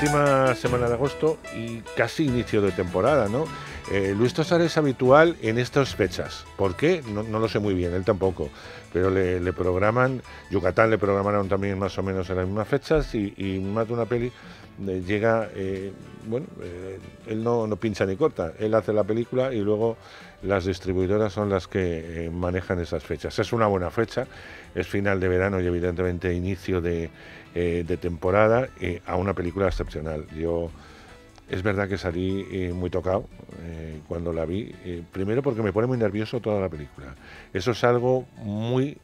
última semana de agosto y casi inicio de temporada, ¿no? Luis Tosar es habitual en estas fechas. ¿Por qué? No lo sé muy bien, él tampoco. Pero le programan, Yucatán le programaron también más o menos en las mismas fechas y más de una peli llega, él no pincha ni corta, él hace la película y luego las distribuidoras son las que manejan esas fechas. Es una buena fecha, es final de verano y evidentemente inicio de temporada a una película excepcional. Es verdad que salí muy tocado cuando la vi, primero porque me pone muy nervioso toda la película. Eso es algo muy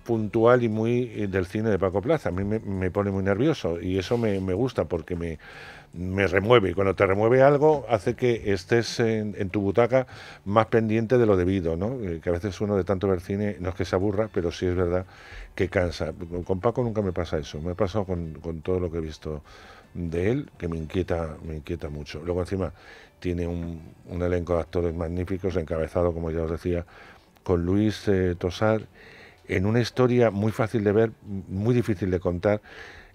puntual y muy del cine de Paco Plaza. A mí me pone muy nervioso y eso me gusta porque me remueve, y cuando te remueve algo hace que estés en tu butaca más pendiente de lo debido, ¿no? Que a veces uno de tanto ver cine no es que se aburra, pero sí es verdad que cansa. Con Paco nunca me pasa eso, me ha pasado con todo lo que he visto de él, que me inquieta mucho. Luego encima tiene un elenco de actores magníficos, encabezado, como ya os decía, con Luis Tosar, en una historia muy fácil de ver, muy difícil de contar,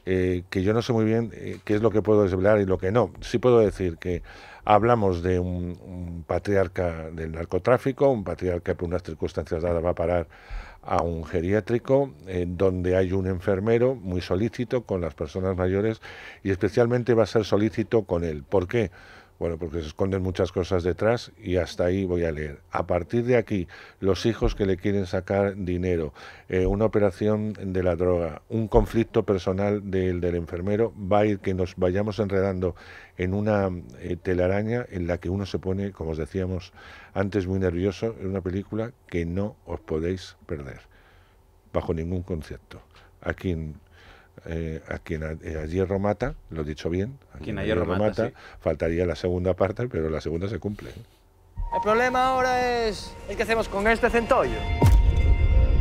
que yo no sé muy bien qué es lo que puedo desvelar y lo que no. Sí puedo decir que hablamos de un patriarca del narcotráfico, un patriarca que por unas circunstancias dadas va a parar a un geriátrico, donde hay un enfermero muy solícito con las personas mayores y especialmente va a ser solícito con él. ¿Por qué? Bueno, porque se esconden muchas cosas detrás y hasta ahí voy a leer. A partir de aquí, los hijos que le quieren sacar dinero, una operación de la droga, un conflicto personal del enfermero, va a ir que nos vayamos enredando en una telaraña en la que uno se pone, como os decíamos antes, muy nervioso. Es una película que no os podéis perder, bajo ningún concepto. A quien a hierro mata, lo he dicho bien, a quien a hierro mata, sí. Faltaría la segunda parte, pero la segunda se cumple. El problema ahora es qué hacemos con este centollo.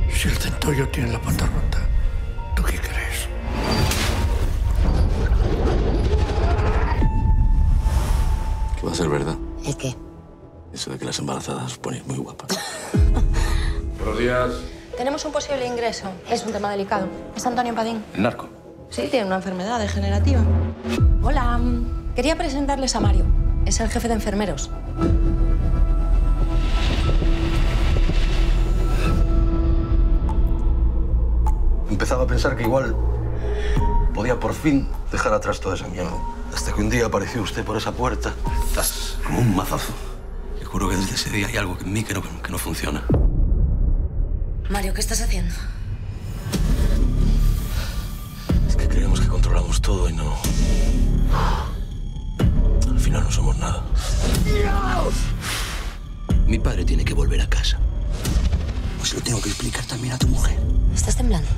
Si el centollo tiene la pata rota, ¿tú qué crees? ¿Qué va a ser verdad? ¿El qué? Eso de que las embarazadas os ponéis muy guapas. Buenos días. Tenemos un posible ingreso. Es un tema delicado. Es Antonio Padín. ¿El narco? Sí, tiene una enfermedad degenerativa. Hola. Quería presentarles a Mario. Es el jefe de enfermeros. Empezaba a pensar que igual podía por fin dejar atrás toda esa mierda. Hasta que un día apareció usted por esa puerta. ¡Zas! Como un mazazo. Y juro que desde ese día hay algo en mí que no funciona. Mario, ¿qué estás haciendo? Es que creemos que controlamos todo y no... Al final no somos nada. ¡Dios! Mi padre tiene que volver a casa. Pues se lo tengo que explicar también a tu mujer. ¿Estás temblando?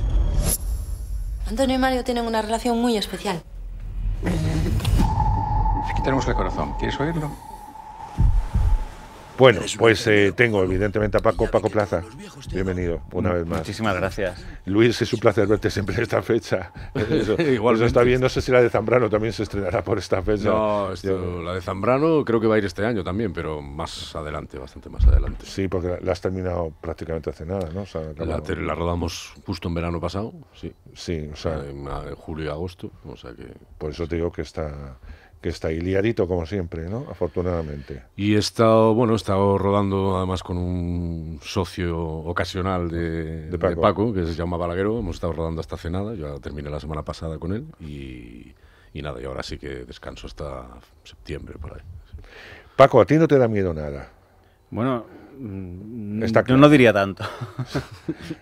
Antonio y Mario tienen una relación muy especial. Aquí tenemos el corazón. ¿Quieres oírlo? Bueno, pues tengo evidentemente a Paco Plaza. Bienvenido una vez más. Muchísimas gracias. Luis, es un placer verte siempre en esta fecha. Igualmente. Eso está bien, no sé si la de Zambrano también se estrenará por esta fecha. No, la de Zambrano creo que va a ir este año también, pero más adelante, bastante más adelante. Sí, porque la has terminado prácticamente hace nada, ¿no? O sea, la rodamos justo en verano pasado, sí. Sí, o sea, en julio y agosto, o sea que... Por eso te digo que está ahí liadito como siempre, ¿no? Afortunadamente. Y he estado rodando además con un socio ocasional de Paco, que se llama Balaguero. Hemos estado rodando hasta hace nada, yo terminé la semana pasada con él y nada, y ahora sí que descanso hasta septiembre por ahí. Paco, ¿a ti no te da miedo nada? Bueno, yo no diría tanto.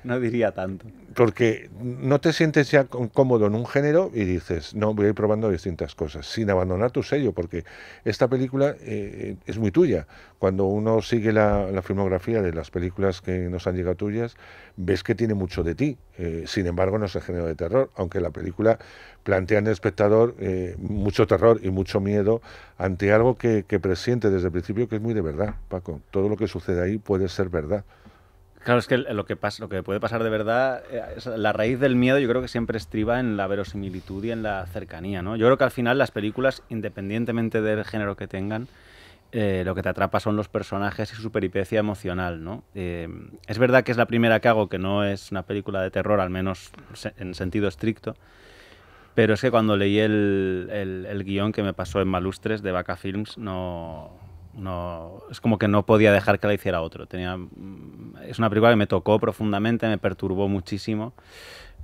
No diría tanto. Porque no te sientes ya cómodo en un género y dices, no, voy a ir probando distintas cosas, sin abandonar tu sello, porque esta película es muy tuya. Cuando uno sigue la filmografía de las películas que nos han llegado tuyas, ves que tiene mucho de ti. Sin embargo, no es el género de terror, aunque la película plantea en el espectador mucho terror y mucho miedo ante algo que presiente desde el principio que es muy de verdad, Paco. Todo lo que sucede ahí puede ser verdad. Claro, es que lo que puede pasar de verdad, la raíz del miedo yo creo que siempre estriba en la verosimilitud y en la cercanía, ¿no? Yo creo que al final las películas, independientemente del género que tengan, lo que te atrapa son los personajes y su peripecia emocional, ¿no? Es verdad que es la primera que hago que no es una película de terror, al menos en sentido estricto, Pero es que cuando leí el guión que me pasó en Malustres de Vaca Films, es como que no podía dejar que la hiciera otro. Es una película que me tocó profundamente, me perturbó muchísimo.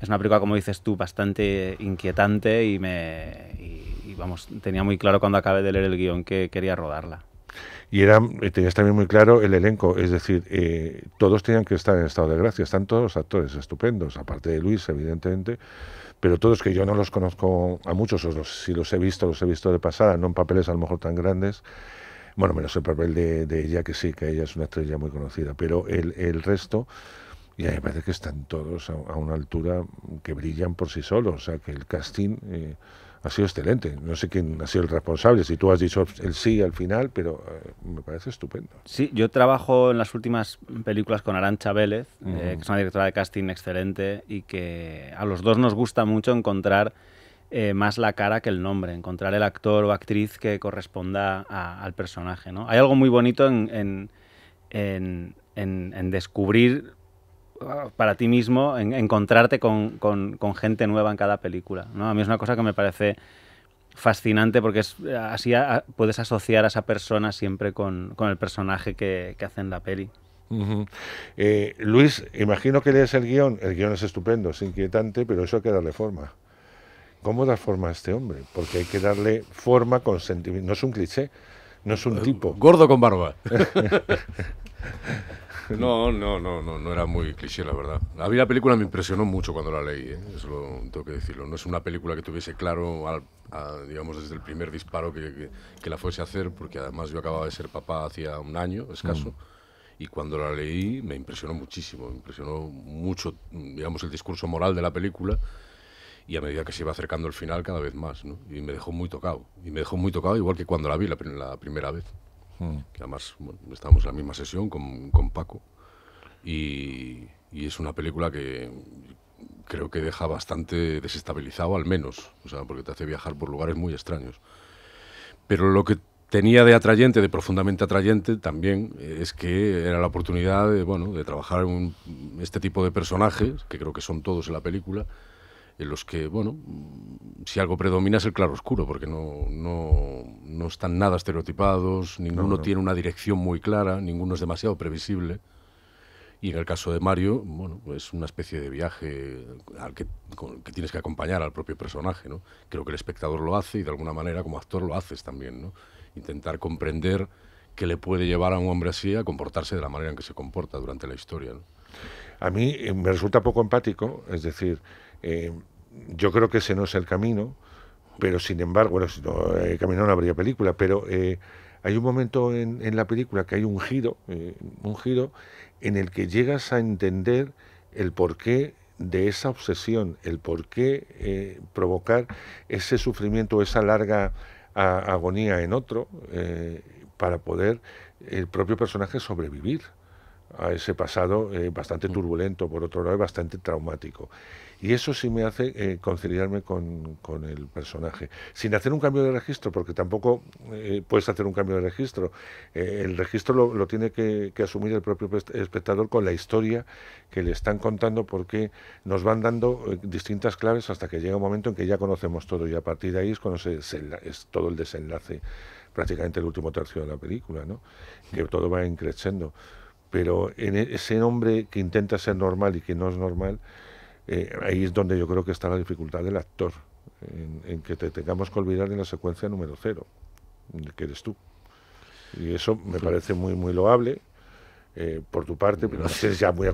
Es una película, como dices tú, bastante inquietante y vamos, tenía muy claro cuando acabé de leer el guión que quería rodarla. Y tenías también muy claro el elenco, es decir, todos tenían que estar en estado de gracia, están todos los actores estupendos, aparte de Luis, evidentemente, pero todos, que yo no los conozco a muchos, si los he visto de pasada, no en papeles a lo mejor tan grandes, bueno, menos el papel de ella, que sí, que ella es una estrella muy conocida, pero el resto, ya me parece que están todos a una altura que brillan por sí solos, o sea, que el casting ha sido excelente. No sé quién ha sido el responsable, si tú has dicho el sí al final, pero me parece estupendo. Sí, yo trabajo en las últimas películas con Arantxa Vélez, que es una directora de casting excelente y que a los dos nos gusta mucho encontrar más la cara que el nombre, encontrar el actor o actriz que corresponda al personaje, ¿no? Hay algo muy bonito en descubrir para ti mismo, encontrarte con gente nueva en cada película, ¿no? A mí es una cosa que me parece fascinante porque así puedes asociar a esa persona siempre con el personaje que hace en la peli. Luis, imagino que lees el guión es estupendo, es inquietante, pero eso hay que darle forma. ¿Cómo das forma a este hombre? Porque hay que darle forma con sentimiento, no es un cliché, no es un tipo. Gordo con barba. No era muy cliché, la verdad. A mí la película me impresionó mucho cuando la leí, eso tengo que decirlo. No es una película que tuviese claro, digamos, desde el primer disparo que la fuese a hacer, porque además yo acababa de ser papá hacía un año escaso, y cuando la leí me impresionó muchísimo, me impresionó mucho, digamos, el discurso moral de la película, y a medida que se iba acercando el final cada vez más, ¿no? Y me dejó muy tocado, igual que cuando la vi la primera vez. Que además, bueno, estábamos en la misma sesión con Paco, y es una película que creo que deja bastante desestabilizado, al menos, o sea, porque te hace viajar por lugares muy extraños. Pero lo que tenía de atrayente, de profundamente atrayente también, es que era la oportunidad de trabajar en este tipo de personajes, que creo que son todos en la película, en los que, bueno, si algo predomina es el claroscuro, porque no están nada estereotipados, ninguno tiene una dirección muy clara, ninguno es demasiado previsible. Y en el caso de Mario, bueno, pues una especie de viaje al que tienes que acompañar al propio personaje, ¿no? Creo que el espectador lo hace y de alguna manera como actor lo haces también, ¿no? Intentar comprender qué le puede llevar a un hombre así a comportarse de la manera en que se comporta durante la historia, ¿no? A mí me resulta poco empático, es decir, yo creo que ese no es el camino, pero sin embargo, bueno, si no, el camino no habría película, pero hay un momento en la película que hay un giro en el que llegas a entender el porqué de esa obsesión, el porqué provocar ese sufrimiento, esa larga agonía en otro, para poder el propio personaje sobrevivir a ese pasado bastante turbulento, por otro lado, bastante traumático. Y eso sí me hace conciliarme con el personaje, sin hacer un cambio de registro, porque tampoco puedes hacer un cambio de registro. El registro lo tiene que asumir el propio espectador con la historia que le están contando, porque nos van dando distintas claves hasta que llega un momento en que ya conocemos todo, y a partir de ahí es cuando es todo el desenlace, prácticamente el último tercio de la película, ¿no? Que todo va increciendo. Pero en ese hombre que intenta ser normal y que no es normal, ahí es donde yo creo que está la dificultad del actor, en que te tengamos que olvidar de la secuencia número 0, que eres tú. Y eso me parece muy, muy loable por tu parte, pero estés ya muy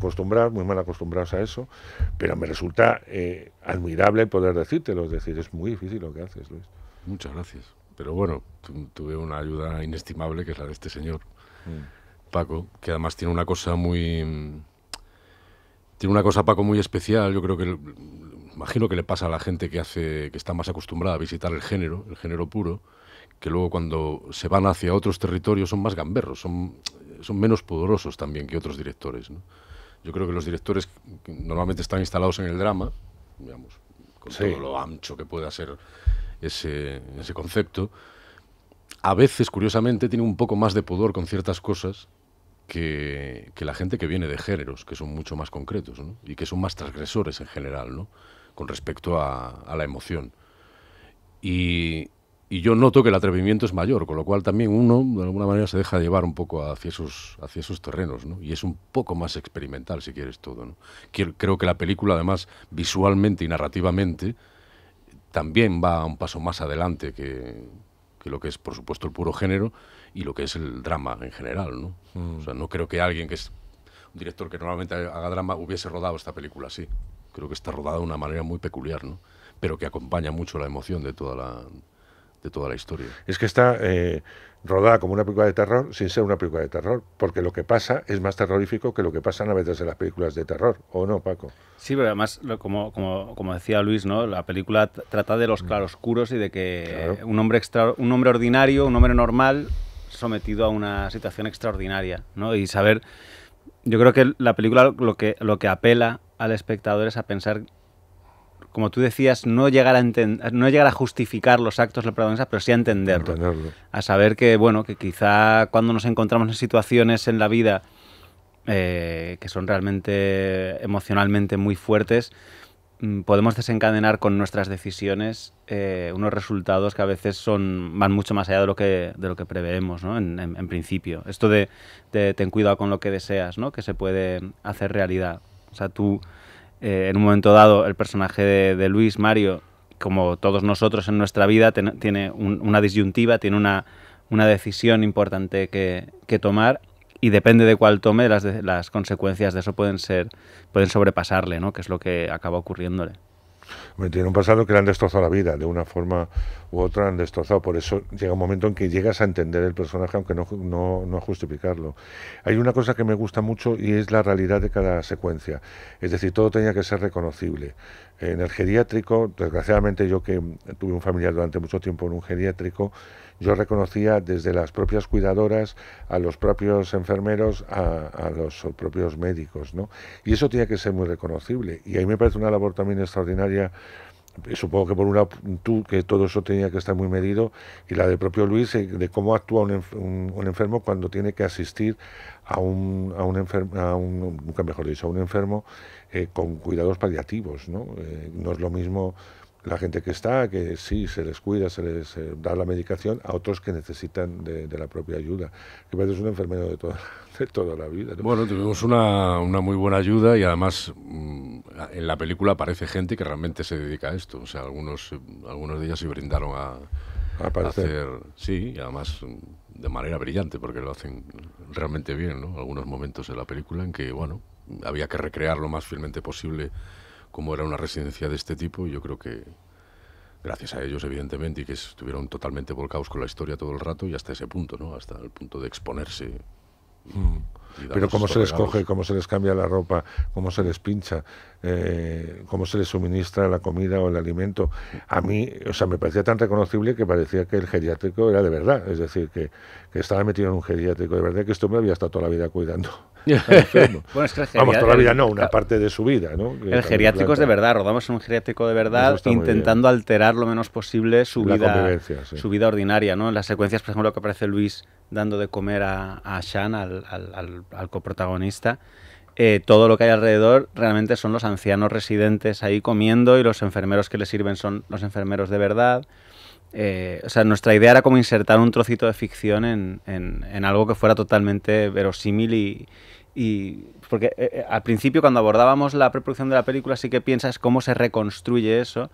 mal acostumbrados a eso, pero me resulta admirable poder decírtelo, es decir, es muy difícil lo que haces, Luis. Muchas gracias. Pero bueno, tuve una ayuda inestimable, que es la de este señor. Paco, que además tiene una cosa Paco muy especial. Yo creo que imagino que le pasa a la gente que está más acostumbrada a visitar el género puro, que luego cuando se van hacia otros territorios son más gamberros, son menos pudorosos también que otros directores, ¿no? Yo creo que los directores que normalmente están instalados en el drama, digamos, con todo lo ancho que pueda ser ese concepto, a veces, curiosamente, tienen un poco más de pudor con ciertas cosas que la gente que viene de géneros, que son mucho más concretos, ¿no? Y que son más transgresores en general, ¿no? Con respecto a la emoción. y yo noto que el atrevimiento es mayor, con lo cual también uno, de alguna manera, se deja llevar un poco hacia esos terrenos, ¿no? Y es un poco más experimental, si quieres, todo, ¿no? Creo que la película, además, visualmente y narrativamente, también va un paso más adelante que lo que es, por supuesto, el puro género y lo que es el drama en general, ¿no? O sea, no creo que alguien que es un director que normalmente haga drama hubiese rodado esta película así. Creo que está rodada de una manera muy peculiar, ¿no? Pero que acompaña mucho la emoción de toda la historia. Es que está rodada como una película de terror sin ser una película de terror, porque lo que pasa es más terrorífico que lo que pasan a veces en las películas de terror, ¿o no, Paco? Sí, pero además, como decía Luis, ¿no? La película trata de los claroscuros y de que un hombre ordinario, un hombre normal, sometido a una situación extraordinaria, ¿no? Y saber, yo creo que la película lo que apela al espectador es a pensar, como tú decías, no llegar a justificar los actos del protagonista, pero sí a entenderlo. A saber que, bueno, que quizá cuando nos encontramos en situaciones en la vida que son realmente emocionalmente muy fuertes, podemos desencadenar con nuestras decisiones unos resultados que a veces van mucho más allá de lo que preveemos, ¿no? En principio. Esto de ten cuidado con lo que deseas, ¿no? Que se puede hacer realidad. O sea, tú... en un momento dado, el personaje de Luis, Mario, como todos nosotros en nuestra vida, tiene una disyuntiva, tiene una decisión importante que tomar, y depende de cuál tome, las consecuencias de eso pueden sobrepasarle, ¿no? Que es lo que acaba ocurriéndole. Me tiene un pasado que le han destrozado la vida, de una forma u otra han destrozado. Por eso llega un momento en que llegas a entender el personaje, aunque no a justificarlo. Hay una cosa que me gusta mucho y es la realidad de cada secuencia. Es decir, todo tenía que ser reconocible. En el geriátrico, desgraciadamente yo que tuve un familiar durante mucho tiempo en un geriátrico, yo reconocía desde las propias cuidadoras a los propios enfermeros a los propios médicos, ¿no? Y eso tenía que ser muy reconocible. Y ahí me parece una labor también extraordinaria. Supongo que por un lado tú, que todo eso tenía que estar muy medido, y la del propio Luis, de cómo actúa un enfermo cuando tiene que asistir a un enfermo con cuidados paliativos, ¿no? No es lo mismo la gente que sí se les cuida, se les da la medicación, a otros que necesitan de la propia ayuda. Que parece un enfermero de toda la vida, ¿no? Bueno, tuvimos una muy buena ayuda, y además en la película aparece gente que realmente se dedica a esto. O sea, algunos de ellos se brindaron a hacer... Sí, y además de manera brillante, porque lo hacen realmente bien, ¿no? Algunos momentos de la película en que, bueno, había que recrear lo más fielmente posible cómo era una residencia de este tipo, y yo creo que gracias a ellos, evidentemente, y que estuvieron totalmente volcados con la historia todo el rato, y hasta ese punto, ¿no? Hasta el punto de exponerse. Pero cómo se les coge, cómo se les cambia la ropa, cómo se les pincha, cómo se les suministra la comida o el alimento. A mí, o sea, me parecía tan reconocible que parecía que el geriátrico era de verdad. Es decir, que estaba metido en un geriátrico de verdad, que este hombre había estado toda la vida cuidando. Bueno, es que vamos, toda la vida no, una parte de su vida, ¿no? El geriátrico es de verdad, rodamos en un geriátrico de verdad, intentando alterar lo menos posible su vida ordinaria, ¿no? En las secuencias, por ejemplo, que aparece Luis dando de comer a Sean, al coprotagonista, todo lo que hay alrededor realmente son los ancianos residentes ahí comiendo, y los enfermeros que le sirven son los enfermeros de verdad. O sea, nuestra idea era como insertar un trocito de ficción en algo que fuera totalmente verosímil, y porque al principio, cuando abordábamos la preproducción de la película, sí que piensas cómo se reconstruye eso,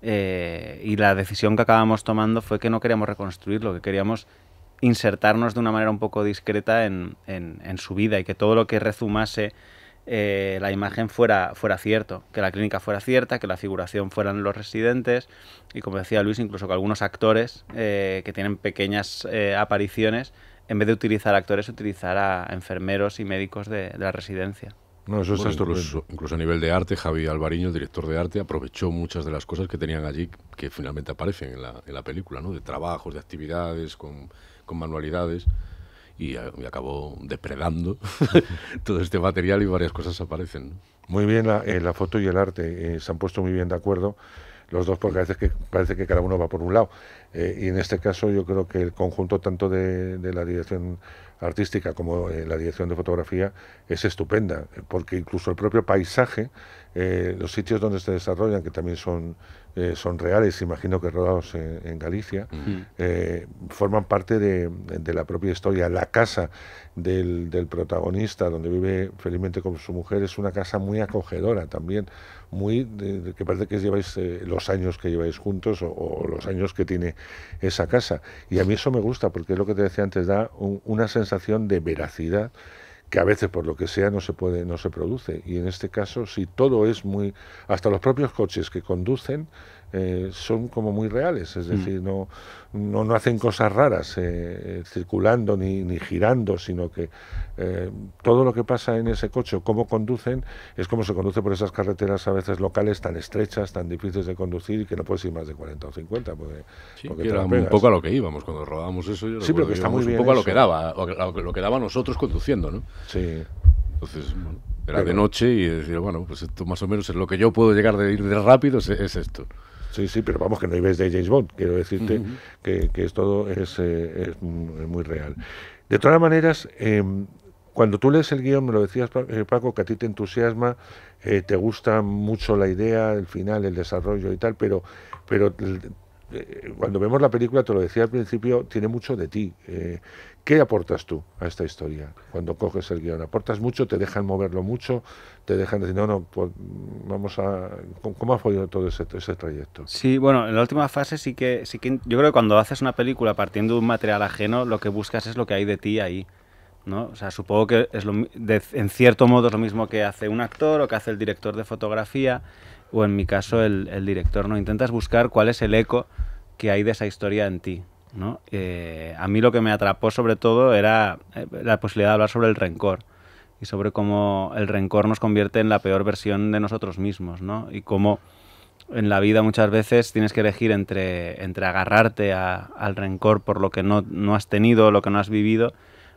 y la decisión que acabamos tomando fue que no queríamos reconstruirlo, que queríamos insertarnos de una manera un poco discreta en su vida, y que todo lo que rezumase la imagen fuera cierto, que la clínica fuera cierta, que la figuración fueran los residentes, y como decía Luis, incluso que algunos actores que tienen pequeñas apariciones, en vez de utilizar actores, utilizar a enfermeros y médicos de la residencia. No, eso incluso a nivel de arte, Javi Alvariño, el director de arte, aprovechó muchas de las cosas que tenían allí, que finalmente aparecen en la película, ¿no? De trabajos, de actividades, con manualidades, y acabó depredando todo este material, y varias cosas aparecen, ¿no? Muy bien la foto y el arte, se han puesto muy bien de acuerdo los dos, porque a veces parece que cada uno va por un lado, y en este caso yo creo que el conjunto tanto de la dirección artística como la dirección de fotografía es estupenda, porque incluso el propio paisaje, los sitios donde se desarrollan, que también son reales, imagino que rodados en Galicia, forman parte de la propia historia. La casa del protagonista, donde vive felizmente con su mujer, es una casa muy acogedora también, que parece que lleváis los años que lleváis juntos o los años que tiene esa casa. Y a mí eso me gusta, porque es lo que te decía antes, da una sensación de veracidad que a veces por lo que sea no se produce, y en este caso sí, todo es muy, hasta los propios coches que conducen son como muy reales, es decir, no hacen cosas raras circulando ni girando, sino que todo lo que pasa en ese coche, cómo conducen, es como se conduce por esas carreteras a veces locales tan estrechas, tan difíciles de conducir, y que no puedes ir más de 40 o 50 porque era un poco a lo que íbamos cuando rodábamos eso. Sí, pero que está muy bien, un poco a lo que daba, lo que daba nosotros conduciendo, ¿no? Sí. Entonces, bueno, era de noche y decir, bueno, pues esto más o menos es lo que yo puedo llegar de ir de rápido, es esto. Sí, pero vamos, que no ibas de James Bond, quiero decirte que es todo es muy real. De todas maneras, cuando tú lees el guión, me lo decías, Paco, que a ti te entusiasma, te gusta mucho la idea, el final, el desarrollo y tal, pero cuando vemos la película, te lo decía al principio, tiene mucho de ti. ¿Qué aportas tú a esta historia cuando coges el guión? ¿Aportas mucho? ¿Te dejan moverlo mucho? ¿Te dejan decir, no, pues vamos a... ¿Cómo ha fluido todo ese trayecto? Sí, bueno, en la última fase sí que yo creo que cuando haces una película partiendo de un material ajeno, lo que buscas es lo que hay de ti ahí, ¿no? O sea, supongo que es en cierto modo es lo mismo que hace un actor o que hace el director de fotografía, o en mi caso el director, ¿no? Intentas buscar cuál es el eco que hay de esa historia en ti, ¿no? A mí lo que me atrapó sobre todo era la posibilidad de hablar sobre el rencor y sobre cómo el rencor nos convierte en la peor versión de nosotros mismos, ¿no? Y cómo en la vida muchas veces tienes que elegir entre agarrarte al rencor por lo que no has tenido, lo que no has vivido,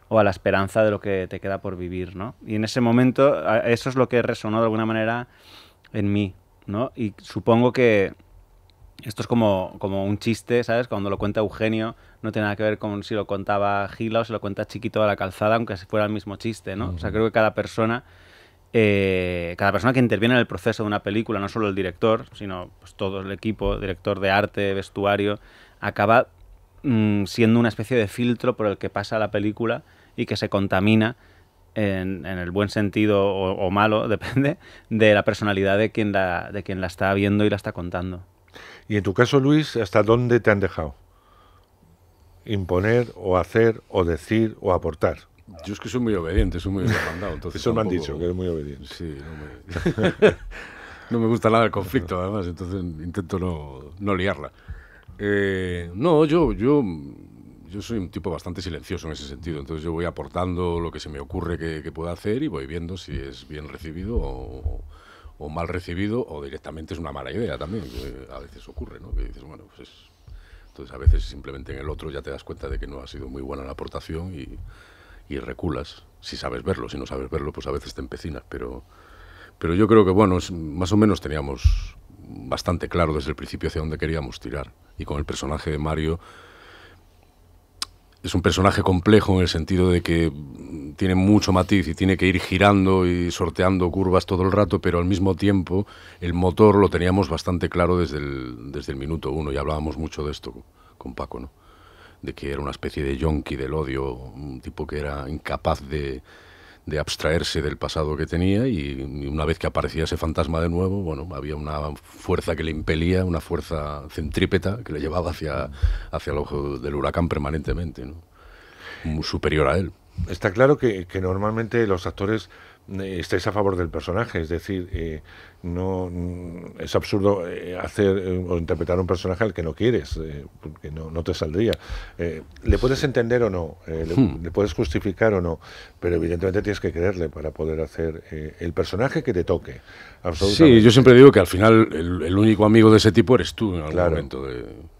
o a la esperanza de lo que te queda por vivir, ¿no? Y en ese momento eso es lo que resonó de alguna manera en mí, ¿no? Y supongo que esto es como un chiste, ¿sabes? Cuando lo cuenta Eugenio, no tiene nada que ver con si lo contaba Gila o si lo cuenta Chiquito de la Calzada, aunque fuera el mismo chiste, ¿no? O sea, creo que cada persona que interviene en el proceso de una película, no solo el director, sino pues todo el equipo, director de arte, vestuario, acaba siendo una especie de filtro por el que pasa la película y que se contamina en el buen sentido o malo, depende, de la personalidad de quien la está viendo y la está contando. Y en tu caso, Luis, ¿hasta dónde te han dejado? ¿Imponer, o hacer, o decir, o aportar? Yo es que soy muy obediente, soy muy demandado. Eso me han dicho, que eres muy obediente. Sí, no me gusta nada el conflicto, además, entonces intento no liarla. No, yo soy un tipo bastante silencioso en ese sentido, entonces yo voy aportando lo que se me ocurre que pueda hacer y voy viendo si es bien recibido o mal recibido, o directamente es una mala idea también, que a veces ocurre, ¿no? Que dices, bueno, pues entonces a veces simplemente en el otro ya te das cuenta de que no ha sido muy buena la aportación y reculas, si sabes verlo. Si no sabes verlo, pues a veces te empecinas, pero yo creo que, bueno, más o menos teníamos bastante claro desde el principio hacia dónde queríamos tirar, y con el personaje de Mario es un personaje complejo en el sentido de que tiene mucho matiz y tiene que ir girando y sorteando curvas todo el rato, pero al mismo tiempo el motor lo teníamos bastante claro desde el minuto uno, y hablábamos mucho de esto con Paco, ¿no? De que era una especie de yonki del odio, un tipo que era incapaz de abstraerse del pasado que tenía, y una vez que aparecía ese fantasma de nuevo, bueno, había una fuerza que le impelía, una fuerza centrípeta que le llevaba hacia el ojo del huracán permanentemente, ¿no? Muy superior a él. Está claro que normalmente los actores estáis a favor del personaje, es decir, no es absurdo hacer o interpretar un personaje al que no quieres, porque no te saldría. Le puedes entender o no, le puedes justificar o no, pero evidentemente tienes que quererle para poder hacer el personaje que te toque. Sí, yo siempre digo que al final el único amigo de ese tipo eres tú en algún momento,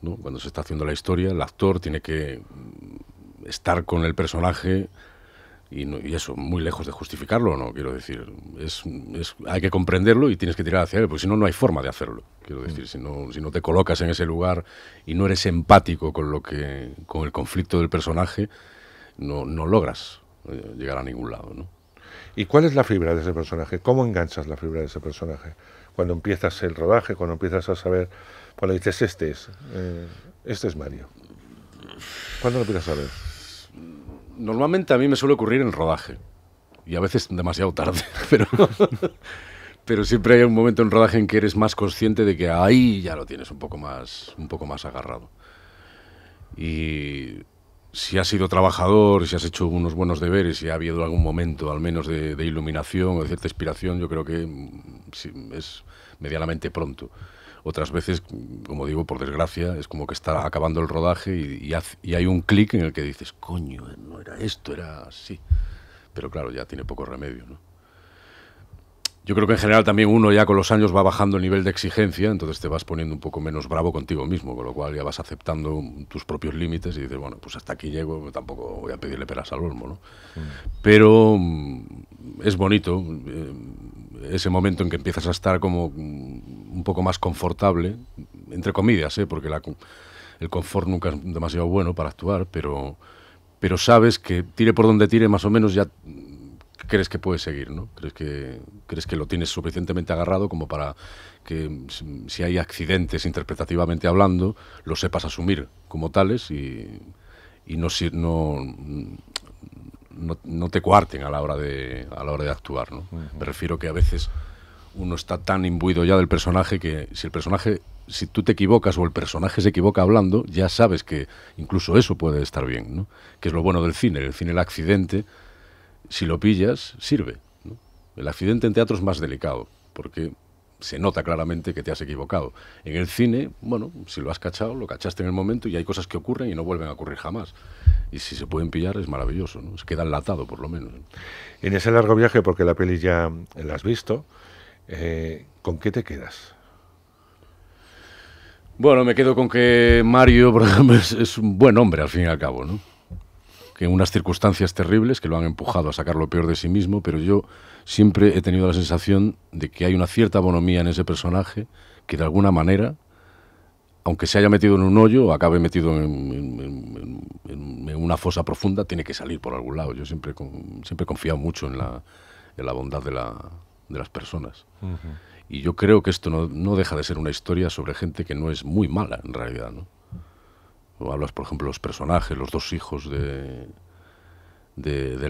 ¿no? Cuando se está haciendo la historia, el actor tiene que estar con el personaje. Y eso, muy lejos de justificarlo, no, quiero decir, hay que comprenderlo y tienes que tirar hacia él, porque si no, no hay forma de hacerlo. Quiero decir, si no te colocas en ese lugar y no eres empático con el conflicto del personaje, no logras llegar a ningún lado, ¿no? ¿Y cuál es la fibra de ese personaje? ¿Cómo enganchas la fibra de ese personaje? Cuando empiezas el rodaje, cuando empiezas a saber, cuando dices, este es Mario. ¿Cuándo lo empiezas a ver? Normalmente a mí me suele ocurrir en el rodaje, y a veces demasiado tarde, pero siempre hay un momento en rodaje en que eres más consciente de que ahí ya lo tienes un poco más agarrado. Y si has sido trabajador, si has hecho unos buenos deberes, si ha habido algún momento al menos de iluminación o de cierta inspiración, yo creo que sí, es medianamente pronto. Otras veces, como digo, por desgracia, es como que está acabando el rodaje y hay un clic en el que dices, coño, no era esto, era así. Pero claro, ya tiene poco remedio, ¿no? Yo creo que en general también uno ya con los años va bajando el nivel de exigencia, entonces te vas poniendo un poco menos bravo contigo mismo, con lo cual ya vas aceptando tus propios límites y dices, bueno, pues hasta aquí llego, tampoco voy a pedirle peras al olmo, ¿no? Pero es bonito ese momento en que empiezas a estar como un poco más confortable, entre comillas, porque el confort nunca es demasiado bueno para actuar, pero sabes que tire por donde tire, más o menos ya crees que puedes seguir, ¿no? Crees que lo tienes suficientemente agarrado como para que si hay accidentes interpretativamente hablando, los sepas asumir como tales y no te coarten a la hora de actuar, ¿no? Me refiero que a veces uno está tan imbuido ya del personaje que si tú te equivocas o el personaje se equivoca hablando, ya sabes que incluso eso puede estar bien, ¿no? Que es lo bueno del cine. El accidente, si lo pillas, sirve, ¿no? El accidente en teatro es más delicado, porque se nota claramente que te has equivocado. En el cine, bueno, si lo has cachado, lo cachaste en el momento y hay cosas que ocurren y no vuelven a ocurrir jamás. Y si se pueden pillar es maravilloso, ¿no? Se queda enlatado, por lo menos. En ese largo viaje, porque la peli ya la has visto, ¿con qué te quedas? Bueno, me quedo con que Mario, por ejemplo, es un buen hombre al fin y al cabo, ¿no? Que en unas circunstancias terribles que lo han empujado a sacar lo peor de sí mismo, pero yo siempre he tenido la sensación de que hay una cierta bonomía en ese personaje que de alguna manera, aunque se haya metido en un hoyo o acabe metido en una fosa profunda, tiene que salir por algún lado. Yo siempre he confiado mucho en la bondad de las personas. Y yo creo que esto no deja de ser una historia sobre gente que no es muy mala en realidad, ¿no? O hablas, por ejemplo, los personajes, los dos hijos del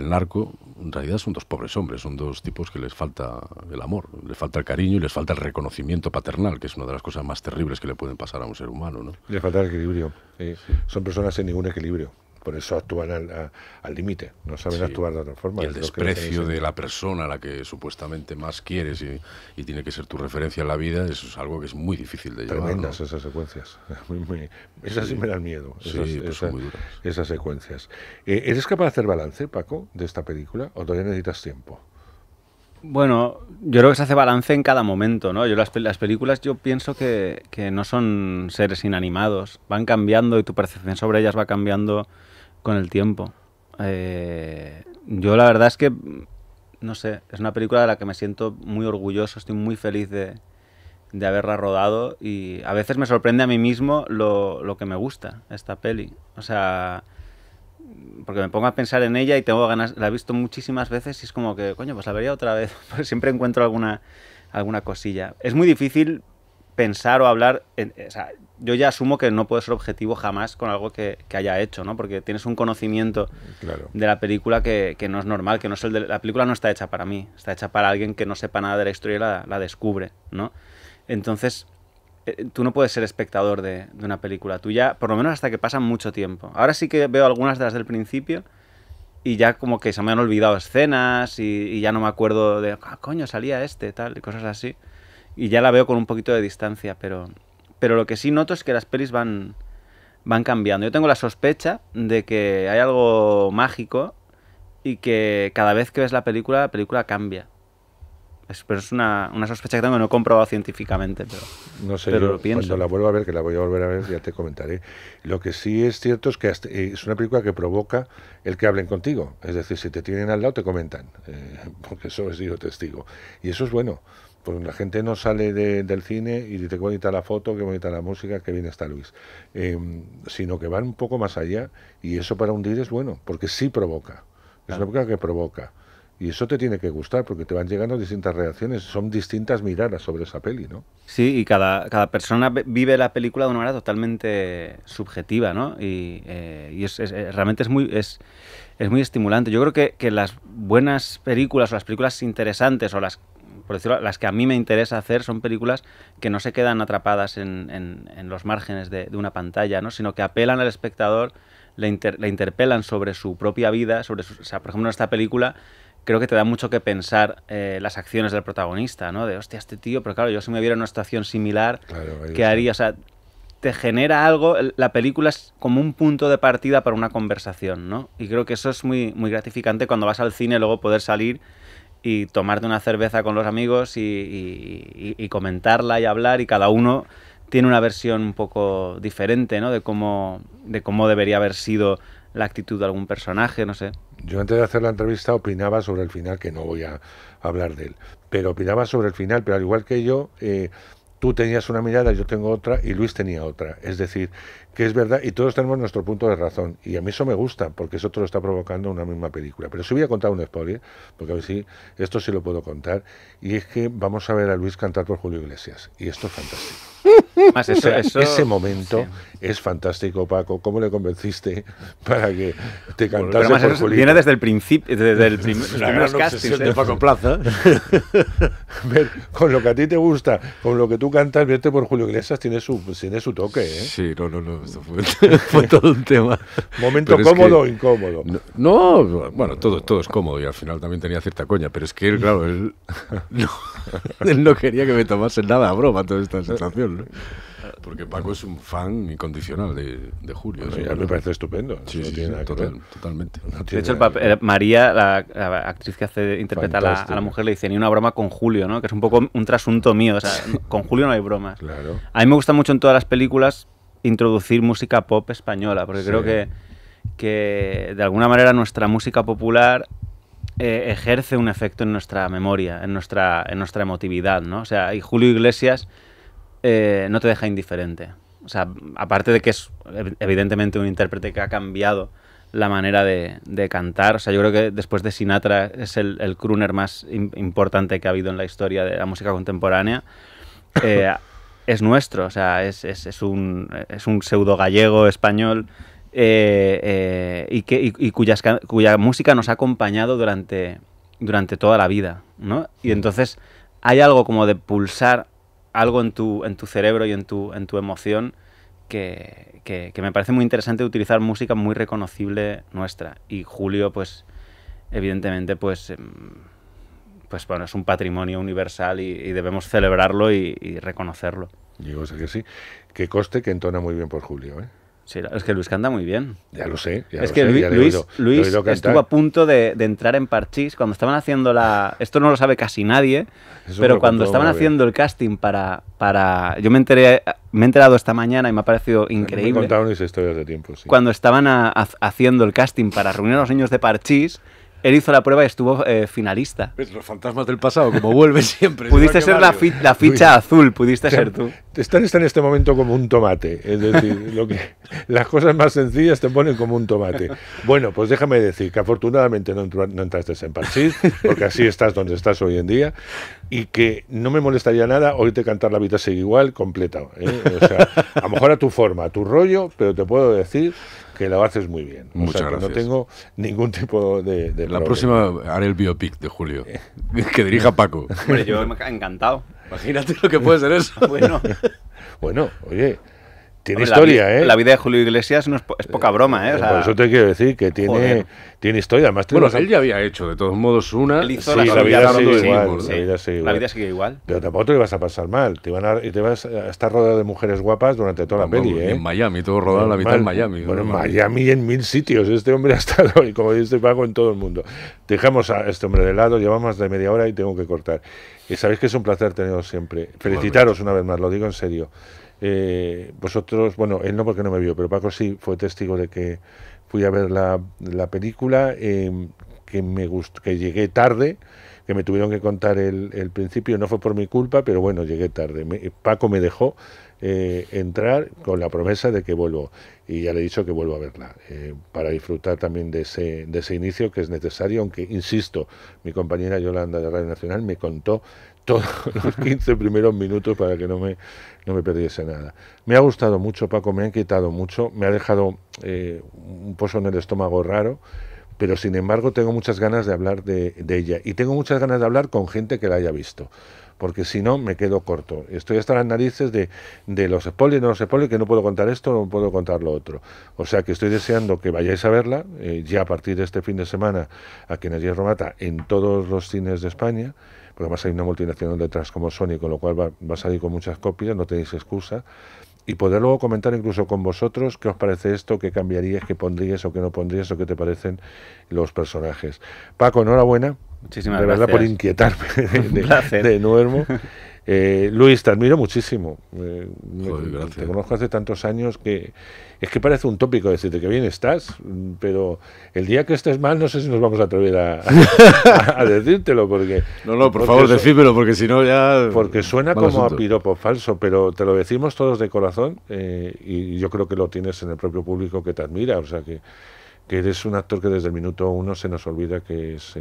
narco, en realidad son dos pobres hombres, son dos tipos que les falta el amor, les falta el cariño y les falta el reconocimiento paternal, que es una de las cosas más terribles que le pueden pasar a un ser humano, ¿no? Les falta el equilibrio. Sí. Son personas sin ningún equilibrio. Por eso actúan al límite, no saben actuar de otra forma. Y el desprecio de la persona a la que supuestamente más quieres y tiene que ser tu referencia en la vida, eso es algo que es muy difícil de llevar. Tremendas, ¿no? Esas secuencias. Esas sí me dan miedo, son muy duras. Esas secuencias. ¿Eres capaz de hacer balance, Paco, de esta película o todavía necesitas tiempo? Bueno, yo creo que se hace balance en cada momento, ¿no? Las películas yo pienso que no son seres inanimados, van cambiando y tu percepción sobre ellas va cambiando con el tiempo. Yo la verdad es que, no sé, es una película de la que me siento muy orgulloso, estoy muy feliz de haberla rodado y a veces me sorprende a mí mismo lo que me gusta esta peli. O sea, porque me pongo a pensar en ella y tengo ganas, la he visto muchísimas veces y es como que, coño, pues la vería otra vez, porque siempre encuentro alguna cosilla. Es muy difícil pensar o hablar, o sea, yo ya asumo que no puedo ser objetivo jamás con algo que haya hecho, ¿no? Porque tienes un conocimiento de la película que no es normal, que no es la película no está hecha para mí, está hecha para alguien que no sepa nada de la historia y la descubre, ¿no? Entonces, tú no puedes ser espectador de una película, tú ya, por lo menos hasta que pasa mucho tiempo. Ahora sí que veo algunas de las del principio y ya como que se me han olvidado escenas y ya no me acuerdo de, coño, salía tal, y cosas así. Y ya la veo con un poquito de distancia, pero lo que sí noto es que las pelis van cambiando. Yo tengo la sospecha de que hay algo mágico y que cada vez que ves la película cambia. Pero es una sospecha que tengo que no he comprobado científicamente, no sé, pero yo, lo pienso. Cuando la vuelva a ver, que la voy a volver a ver, ya te comentaré. Lo que sí es cierto es que es una película que provoca el que hablen contigo. Es decir, si te tienen al lado, te comentan, porque eso he sido testigo. Y eso es bueno. Pues la gente no sale del cine y dice qué bonita la foto, qué bonita la música, qué bien está Luis, sino que van un poco más allá, y eso para hundir es bueno, porque sí provoca, es una película que provoca, y eso te tiene que gustar, porque te van llegando distintas reacciones, son distintas miradas sobre esa peli, ¿no? Sí, y cada persona vive la película de una manera totalmente subjetiva, ¿no? Y realmente es muy estimulante. Yo creo que las buenas películas o las películas interesantes o por decirlo, las que a mí me interesa hacer son películas que no se quedan atrapadas en los márgenes de una pantalla, ¿no? Sino que apelan al espectador, le interpelan sobre su propia vida, o sea, por ejemplo, en esta película creo que te da mucho que pensar las acciones del protagonista, ¿no? De, hostia, este tío, pero claro, yo si me viera en una situación similar, ¿qué haría? O sea, te genera algo, la película es como un punto de partida para una conversación, ¿no? Y creo que eso es muy, muy gratificante cuando vas al cine, luego poder salir y tomarte una cerveza con los amigos y comentarla y hablar, y cada uno tiene una versión un poco diferente, ¿no? De cómo debería haber sido la actitud de algún personaje, no sé. Yo antes de hacer la entrevista opinaba sobre el final, que no voy a hablar de él, pero opinaba sobre el final, pero al igual que yo, tú tenías una mirada, yo tengo otra y Luis tenía otra. Es decir, que es verdad, y todos tenemos nuestro punto de razón, y a mí eso me gusta, porque eso te lo está provocando una misma película. Pero sí voy a contar un spoiler, porque a ver si esto sí lo puedo contar, y es que vamos a ver a Luis cantar por Julio Iglesias, y esto es fantástico. Más ese momento es fantástico, Paco. ¿Cómo le convenciste para que te cantase por Julio? Viene desde el principio, desde los primeros castings de Paco Plaza. Ver, con lo que a ti te gusta, con lo que tú cantas, verte por Julio Iglesias tiene su toque, ¿eh? Sí, no, esto fue todo un tema. Momento cómodo o incómodo. No, bueno, todo es cómodo, y al final también tenía cierta coña, pero es que él, claro, él no quería que me tomase nada a broma toda esta situación, ¿no? Porque Paco es un fan incondicional de Julio. Bueno, ya me parece estupendo. Sí, totalmente. De hecho, María, la actriz que interpreta a la mujer, le dice, ni una broma con Julio, ¿no? Que es un poco un trasunto mío. O sea, con Julio no hay bromas. Claro. A mí me gusta mucho en todas las películas introducir música pop española, porque creo que de alguna manera nuestra música popular ejerce un efecto en nuestra memoria, en nuestra emotividad, ¿no? O sea, y Julio Iglesias no te deja indiferente. O sea, aparte de que es evidentemente un intérprete que ha cambiado la manera de cantar. O sea, yo creo que después de Sinatra es el crooner más importante que ha habido en la historia de la música contemporánea. Es nuestro, o sea, es un pseudo gallego español y cuya música nos ha acompañado durante toda la vida, ¿no? Y entonces hay algo como de pulsar algo en tu cerebro y en tu emoción que me parece muy interesante, utilizar música muy reconocible nuestra. Y Julio, pues, evidentemente, pues bueno, es un patrimonio universal y debemos celebrarlo y reconocerlo. Digo, sé que sí. Que conste que entona muy bien por Julio, ¿eh? Sí, es que Luis canta muy bien. Ya lo sé. Luis estuvo a punto de entrar en Parchís cuando estaban haciendo esto no lo sabe casi nadie, pero cuando estaban haciendo el casting para yo me he enterado esta mañana y me ha parecido increíble. Me contaron esa historia hace tiempo, sí. Cuando estaban haciendo el casting para reunir a los niños de Parchís, él hizo la prueba y estuvo finalista. ¿Ves? Los fantasmas del pasado, como vuelve siempre. Pudiste ser la ficha azul, pudiste ser tú. Está en este momento como un tomate. Es decir, las cosas más sencillas te ponen como un tomate. Bueno, pues déjame decir que afortunadamente no entraste en Parchís, porque así estás donde estás hoy en día, y que no me molestaría nada oírte cantar La vida sigue igual, completa. O sea, a lo mejor a tu forma, a tu rollo, pero te puedo decir que lo haces muy bien. Muchas gracias. No tengo ningún tipo de La problema. próxima haré el biopic de Julio, que dirija Paco. Hombre, yo encantado. Imagínate lo que puede ser eso. Bueno, oye, tiene historia, ¿eh? La vida de Julio Iglesias no es poca broma, ¿eh? O sea, por eso te quiero decir que tiene historia. Además, bueno, él ya había hecho, de todos modos, una... Él hizo La vida sigue igual. Pero tampoco te ibas a pasar mal. Te vas a estar rodeado de mujeres guapas durante toda la peli, ¿eh? En Miami, todo rodado la mitad en Miami. Bueno, en Miami y en 1000 sitios. Este hombre ha estado, y como dice Paco, en todo el mundo. Dejamos a este hombre de lado, llevamos más de media hora y tengo que cortar. Y sabéis que es un placer teneros siempre. Felicitaros una vez más, lo digo en serio. Vosotros, bueno, él no porque no me vio, pero Paco sí fue testigo de que fui a ver la película, que me gustó, que llegué tarde, que me tuvieron que contar el principio. No fue por mi culpa, pero bueno, llegué tarde. Paco me dejó entrar con la promesa de que vuelvo, y ya le he dicho que vuelvo a verla, para disfrutar también de ese inicio que es necesario, aunque, insisto, mi compañera Yolanda de Radio Nacional me contó todos los 15 primeros minutos para que no me perdiese nada. Me ha gustado mucho, Paco, me han quitado mucho, me ha dejado un pozo en el estómago raro, pero sin embargo tengo muchas ganas de hablar de ella, y tengo muchas ganas de hablar con gente que la haya visto, porque si no me quedo corto. Estoy hasta las narices de los spoilers, no los spoilers, que no puedo contar esto, no puedo contar lo otro. O sea que estoy deseando que vayáis a verla, ya a partir de este fin de semana, aquí en Ayer Romata, en todos los cines de España, porque además hay una multinacional detrás como Sony, con lo cual va a salir con muchas copias, no tenéis excusa, y poder luego comentar incluso con vosotros qué os parece esto, qué cambiaríais, qué pondríais o qué no pondríais, o qué te parecen los personajes. Paco, enhorabuena. Muchísimas de verdad, gracias. por inquietarme de nuevo. Luis, te admiro muchísimo. Te conozco hace tantos años que es que parece un tópico decirte que bien estás, pero el día que estés mal no sé si nos vamos a atrever a decírtelo, porque... No, por favor, decídmelo, porque si no ya... Porque suena como a piropo falso, pero te lo decimos todos de corazón, y yo creo que lo tienes en el propio público que te admira, o sea que eres un actor que desde el minuto uno se nos olvida que es...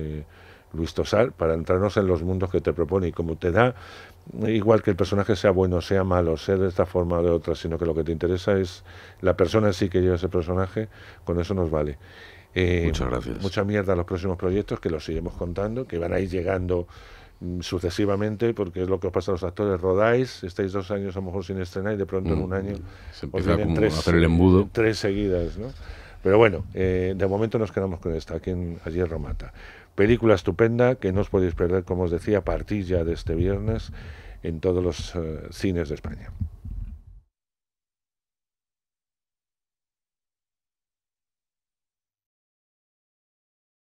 Luis Tosar, para entrarnos en los mundos que te propone, y como te da igual que el personaje sea bueno, sea malo, sea de esta forma o de otra, sino que lo que te interesa es la persona en sí que lleva ese personaje, con eso nos vale. Muchas gracias. Mucha mierda a los próximos proyectos, que los seguimos contando, que van a ir llegando sucesivamente, porque es lo que os pasa a los actores. Rodáis, estáis 2 años a lo mejor sin estrenar, y de pronto en un año se empieza como a hacer el embudo. 3 seguidas, ¿no? Pero bueno, de momento nos quedamos con esta, aquí en Ayer Romata. Película estupenda que no os podéis perder, como os decía, a partir ya de este viernes en todos los cines de España.